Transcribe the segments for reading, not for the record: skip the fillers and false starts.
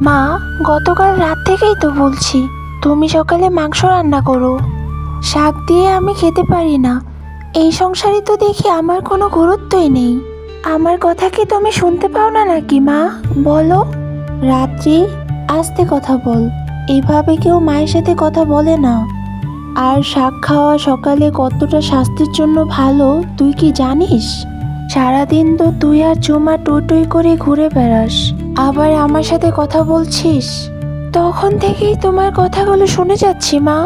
মা, গতকাল রাত থেকেই তো বলছি তুমি সকালে মাংস রান্না করো। শাক দিয়ে আমি খেতে পারি না। এই সংসারে তো দেখি আমার কোনো গুরুত্বই নেই। আমার কথা কি তুমি শুনতে পাও না নাকি মা? বলো। রাত্রি, আস্তে কথা বল। এভাবে কেউ মায়ের সাথে কথা বলে না। আর শাক খাওয়া সকালে কতটা স্বাস্থ্যের জন্য ভালো তুই কি জানিস? সারাদিন তো তুই আর জমা টই টই করে ঘুরে বেড়াস, আবার আমার সাথে কথা বলছিস। তখন থেকেই তোমার কথাগুলো শুনে যাচ্ছি মা।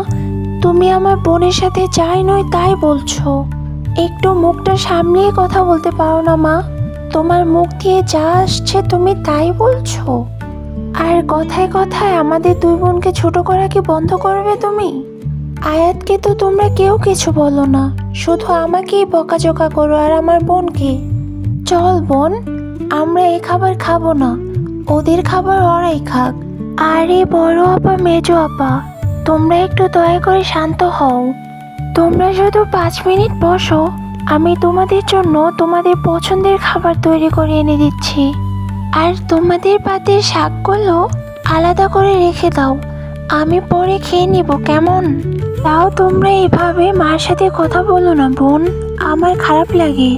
তুমি আমার বোনের সাথে যাই নয় তাই বলছো। একটু মুখটা সামলিয়ে কথা বলতে পারো না মা? তোমার মুখ দিয়ে যা আসছে তুমি তাই বলছো। আর কথায় কথায় আমাদের দুই বোনকে ছোট করা কি বন্ধ করবে তুমি? আয়াতকে তো তোমরা কেউ কিছু বলো না, শুধু আমাকেই বকাঝকা করো আর আমার বোনকে। চল বোন, আমরা এ খাবার খাবো না, ওদের খাবার ওরাই খাক। আরে বড় আপা, মেজো আপা, তোমরা একটু দয়া করে শান্ত হও। তোমরা শুধু 5 মিনিট বসো, আমি তোমাদের জন্য তোমাদের পছন্দের খাবার তৈরি করে এনে দিচ্ছি। আর তোমাদের পাতের শাকগুলো আলাদা করে রেখে দাও, আমি পরে খেয়ে নিব, কেমন? তাও তোমরা এভাবে মার সাথে কথা বলো না বোন, আমার খারাপ লাগে।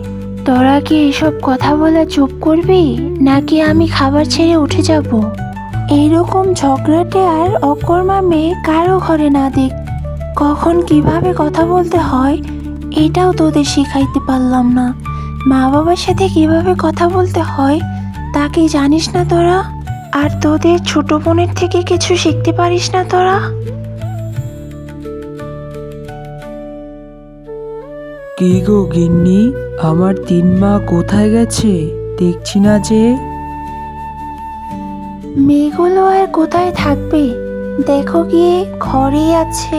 তোরা কি এসব কথা বলা চুপ করবি, নাকি আমি খাবার ছেড়ে উঠে যাব? এইরকম ঝগড়াটে আর অকর্মা মেয়ে কারো ঘরে না দেখ। কখন কিভাবে কথা বলতে হয় এটাও তোদের শিখাইতে পারলাম না। মা বাবার সাথে কিভাবে কথা বলতে হয় তা কি জানিস না তোরা? আর তোদের ছোট বোনের থেকে কিছু শিখতে পারিস না তোরা? কি গো গিন্নি, আমার 3 মা কোথায় গেছে? দেখছি না যে। মেয়েগুলো আর কোথায় থাকবে, দেখো গিয়ে ঘরেই আছে।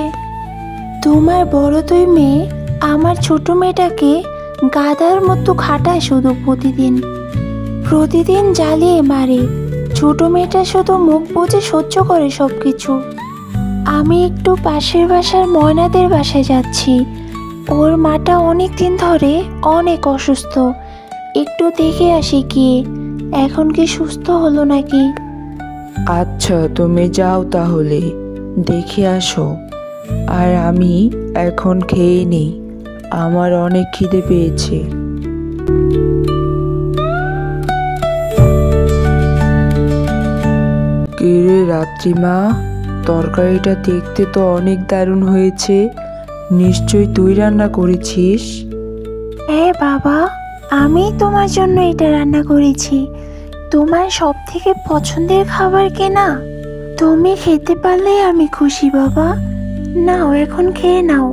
তোমার বড় 2 মেয়ে আমার ছোট মেয়েটাকে গাধার মতো খাটায় শুধু প্রতিদিন জ্বালিয়ে মারে। ছোট মেয়েটা শুধু মুখ বুজে সহ্য করে সবকিছু। আমি একটু পাশের বাসার ময়নাদের বাসায় যাচ্ছি। ওর মাটা অনেক দিন ধরে অনেক অসুস্থ, একটু দেখে আসি গিয়ে এখন কি সুস্থ হলো নাকি। আচ্ছা, তুমি যাও তাহলে, দেখে আসো। আর আমি এখন খেয়ে নিই, আমার অনেক খিদে পেয়েছে। কিরে রাত্রিমা, তরকারিটা দেখতে তো অনেক দারুণ হয়েছে, নিশ্চয়ই তুই রান্না করেছিস? হ্যাঁ বাবা, আমি তোমার জন্য এটা রান্না করেছি। তোমার সব থেকে পছন্দের খাবার কেনা, তুমি খেতে পারলেই আমি খুশি বাবা। নাও এখন খেয়ে নাও,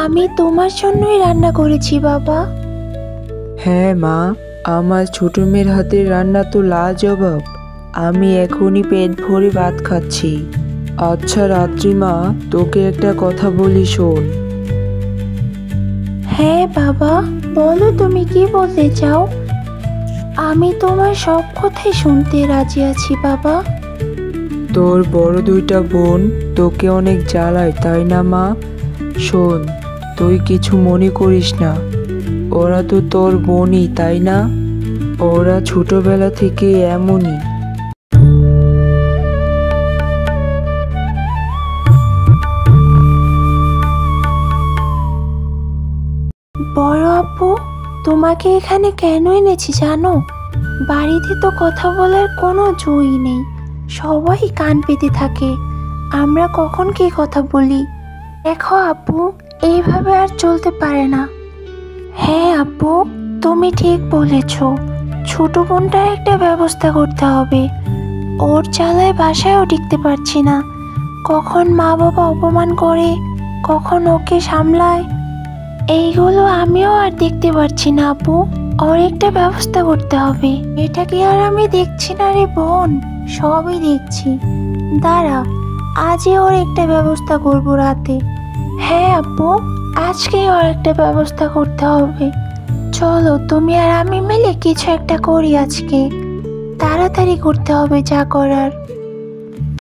আমি তোমার জন্যই রান্না করেছি বাবা। হ্যাঁ মা, আমার ছোট মেয়ের হাতের রান্না তো লাজবাব। আমি এখনই পেট ভরে ভাত খাচ্ছি। আচ্ছা রাত্রিমা, তোকে একটা কথা বলি, শোন। হ্যাঁ বাবা, বলো তুমি কি বলতে চাও। আমি তোমার সব কথাই শুনতে রাজি আছি বাবা। তোর বড় 2টা বোন তোকে অনেক জ্বালায়, তাই না মা? শোন, তুই কিছু মনে করিস না, ওরা তো তোর বোনই, তাই না? ওরা ছোটবেলা থেকে এমনই। বড় আপু, তোমাকে এখানে কেন এনেছি জানো? বাড়িতে তো কথা বলার কোনো জোই নেই, সবাই কান পেতে থাকে। আমরা কখন কি কথা বলি। দেখো আপু, এইভাবে আর চলতে পারে না। হ্যাঁ আপু, তুমি ঠিক বলেছ। ছোট বোনটার একটা ব্যবস্থা করতে হবে। ওর জ্বালায় বাসায়ও টিকতে পারছি না। কখন মা বাবা অপমান করে, কখন ওকে সামলায়, এইগুলো আমিও আর দেখতে পারছি না আপু। ওর একটা ব্যবস্থা করতে হবে। এটা কি আর আমি দেখছি না রে বোন, সবই দেখছি। দাঁড়া, আজই ওর একটা ব্যবস্থা করবো রাতে। হ্যাঁ আপু, আজকেই ওর একটা ব্যবস্থা করতে হবে। চলো তুমি আর আমি মিলে কিছু একটা করি আজকে, তাড়াতাড়ি করতে হবে যা করার।